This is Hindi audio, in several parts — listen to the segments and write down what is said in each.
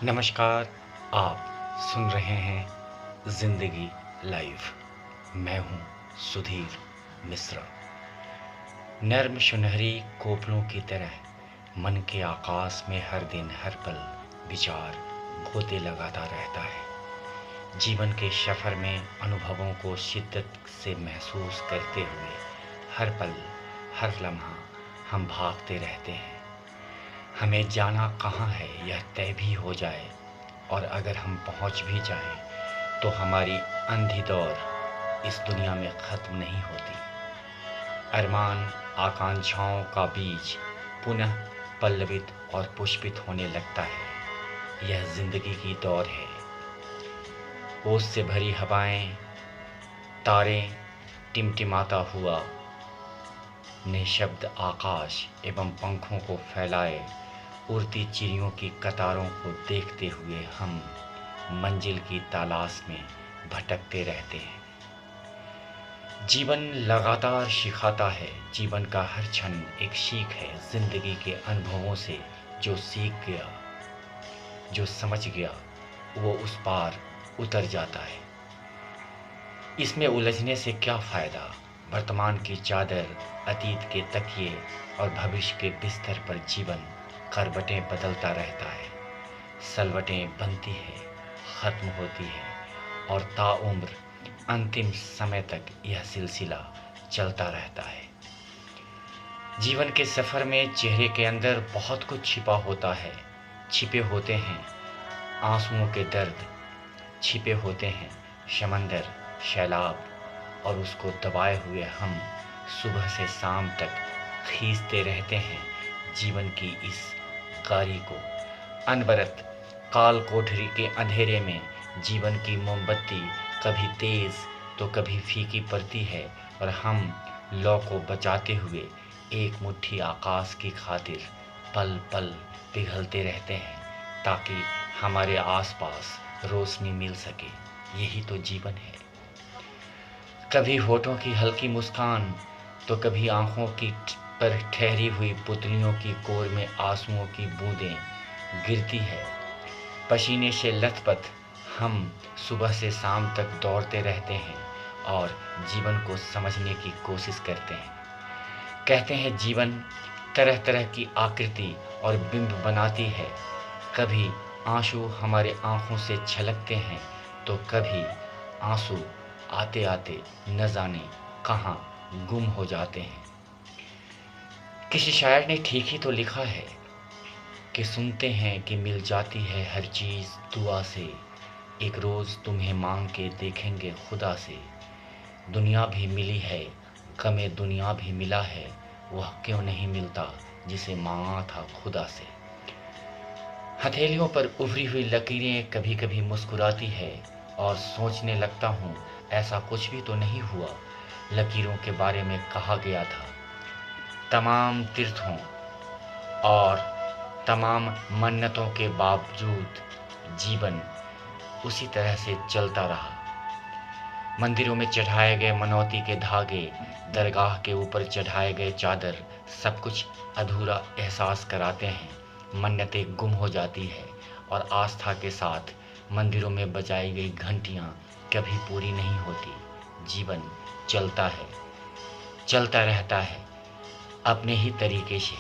नमस्कार। आप सुन रहे हैं जिंदगी लाइव। मैं हूं सुधीर मिश्रा। नर्म सुनहरी कोपलों की तरह मन के आकाश में हर दिन हर पल विचार गोते लगाता रहता है। जीवन के सफ़र में अनुभवों को शिद्दत से महसूस करते हुए हर पल हर लम्हा हम भागते रहते हैं। हमें जाना कहाँ है यह तय भी हो जाए, और अगर हम पहुँच भी जाएं तो हमारी अंधी दौड़ इस दुनिया में ख़त्म नहीं होती। अरमान आकांक्षाओं का बीज पुनः पल्लवित और पुष्पित होने लगता है। यह ज़िंदगी की दौड़ है। ओस से भरी हवाएं, तारे टिमटिमाता हुआ निशब्द आकाश एवं पंखों को फैलाए उड़ती चिड़ियों की कतारों को देखते हुए हम मंजिल की तलाश में भटकते रहते हैं। जीवन लगातार सिखाता है। जीवन का हर क्षण एक सीख है। जिंदगी के अनुभवों से जो सीख गया, जो समझ गया, वो उस पार उतर जाता है। इसमें उलझने से क्या फ़ायदा। वर्तमान की चादर, अतीत के तकिए और भविष्य के बिस्तर पर जीवन करवटें बदलता रहता है। सलवटें बनती है, ख़त्म होती है और ताउम्र अंतिम समय तक यह सिलसिला चलता रहता है। जीवन के सफ़र में चेहरे के अंदर बहुत कुछ छिपा होता है। छिपे होते हैं आंसुओं के दर्द, छिपे होते हैं समंदर, सैलाब, और उसको दबाए हुए हम सुबह से शाम तक खींचते रहते हैं जीवन की इस गाड़ी को। अनवरत काल कोठरी के अंधेरे में जीवन की मोमबत्ती कभी तेज तो कभी फीकी पड़ती है, और हम लौ को बचाते हुए एक मुट्ठी आकाश की खातिर पल पल पिघलते रहते हैं, ताकि हमारे आसपास रोशनी मिल सके। यही तो जीवन है। कभी होठों की हल्की मुस्कान तो कभी आंखों की पर ठहरी हुई पुतलियों की कोर में आंसुओं की बूंदें गिरती है। पसीने से लथपथ हम सुबह से शाम तक दौड़ते रहते हैं और जीवन को समझने की कोशिश करते हैं। कहते हैं जीवन तरह तरह की आकृति और बिंब बनाती है। कभी आंसू हमारे आंखों से छलकते हैं तो कभी आंसू आते आते न जाने कहाँ गुम हो जाते हैं। किसी शायर ने ठीक ही तो लिखा है कि सुनते हैं कि मिल जाती है हर चीज़ दुआ से, एक रोज़ तुम्हें मांग के देखेंगे खुदा से। दुनिया भी मिली है, गमे दुनिया भी मिला है, वह क्यों नहीं मिलता जिसे मांगा था खुदा से। हथेलियों पर उभरी हुई लकीरें कभी कभी मुस्कुराती है और सोचने लगता हूँ ऐसा कुछ भी तो नहीं हुआ। लकीरों के बारे में कहा गया था तमाम तीर्थों और तमाम मन्नतों के बावजूद जीवन उसी तरह से चलता रहा। मंदिरों में चढ़ाए गए मनौती के धागे, दरगाह के ऊपर चढ़ाए गए चादर, सब कुछ अधूरा एहसास कराते हैं। मन्नतें गुम हो जाती है और आस्था के साथ मंदिरों में बजाई गई घंटियाँ कभी पूरी नहीं होती। जीवन चलता है, चलता रहता है अपने ही तरीके से।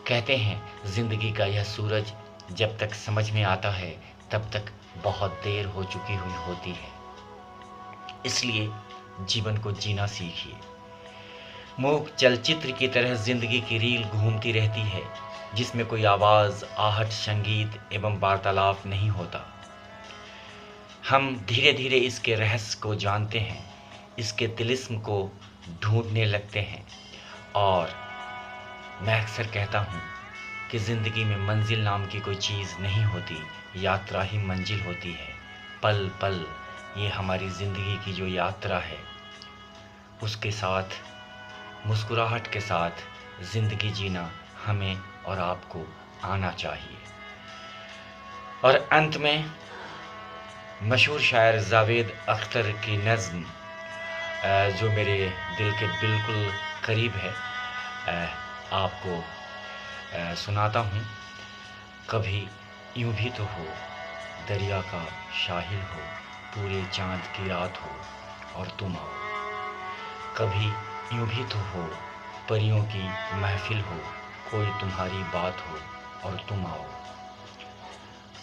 कहते हैं जिंदगी का यह सूरज जब तक समझ में आता है तब तक बहुत देर हो चुकी हुई होती है। इसलिए जीवन को जीना सीखिए। मूक चलचित्र की तरह जिंदगी की रील घूमती रहती है, जिसमें कोई आवाज़, आहट, संगीत एवं वार्तालाप नहीं होता। हम धीरे धीरे इसके रहस्य को जानते हैं, इसके तिलिस्म को ढूंढने लगते हैं। और मैं अक्सर कहता हूँ कि ज़िंदगी में मंजिल नाम की कोई चीज़ नहीं होती, यात्रा ही मंजिल होती है। पल पल ये हमारी ज़िंदगी की जो यात्रा है, उसके साथ मुस्कुराहट के साथ ज़िंदगी जीना हमें और आपको आना चाहिए। और अंत में मशहूर शायर जावेद अख्तर की नज़्म जो मेरे दिल के बिल्कुल करीब है, आपको सुनाता हूँ। कभी यूं भी तो हो दरिया का साहिल हो, पूरे चांद की रात हो और तुम आओ। कभी यूं भी तो हो, परियों की महफिल हो, कोई तुम्हारी बात हो और तुम आओ।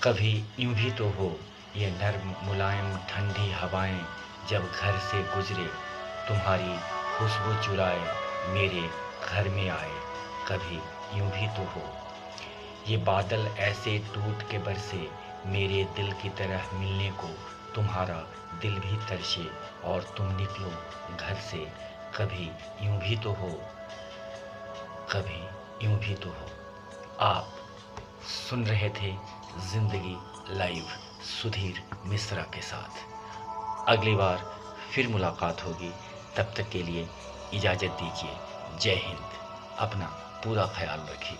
कभी यूं भी तो हो, ये नर्म मुलायम ठंडी हवाएं जब घर से गुजरे, तुम्हारी खुशबू चुराए मेरे घर में आए। कभी यूं भी तो हो, ये बादल ऐसे टूट के बरसे मेरे दिल की तरह मिलने को, तुम्हारा दिल भी तरसे और तुम निकलो घर से। कभी यूं भी तो हो, कभी यूं भी तो हो। आप सुन रहे थे जिंदगी लाइव सुधीर मिश्रा के साथ। अगली बार फिर मुलाकात होगी, तब तक के लिए इजाज़त दीजिए। जय हिंद। अपना पूरा ख्याल रखिए।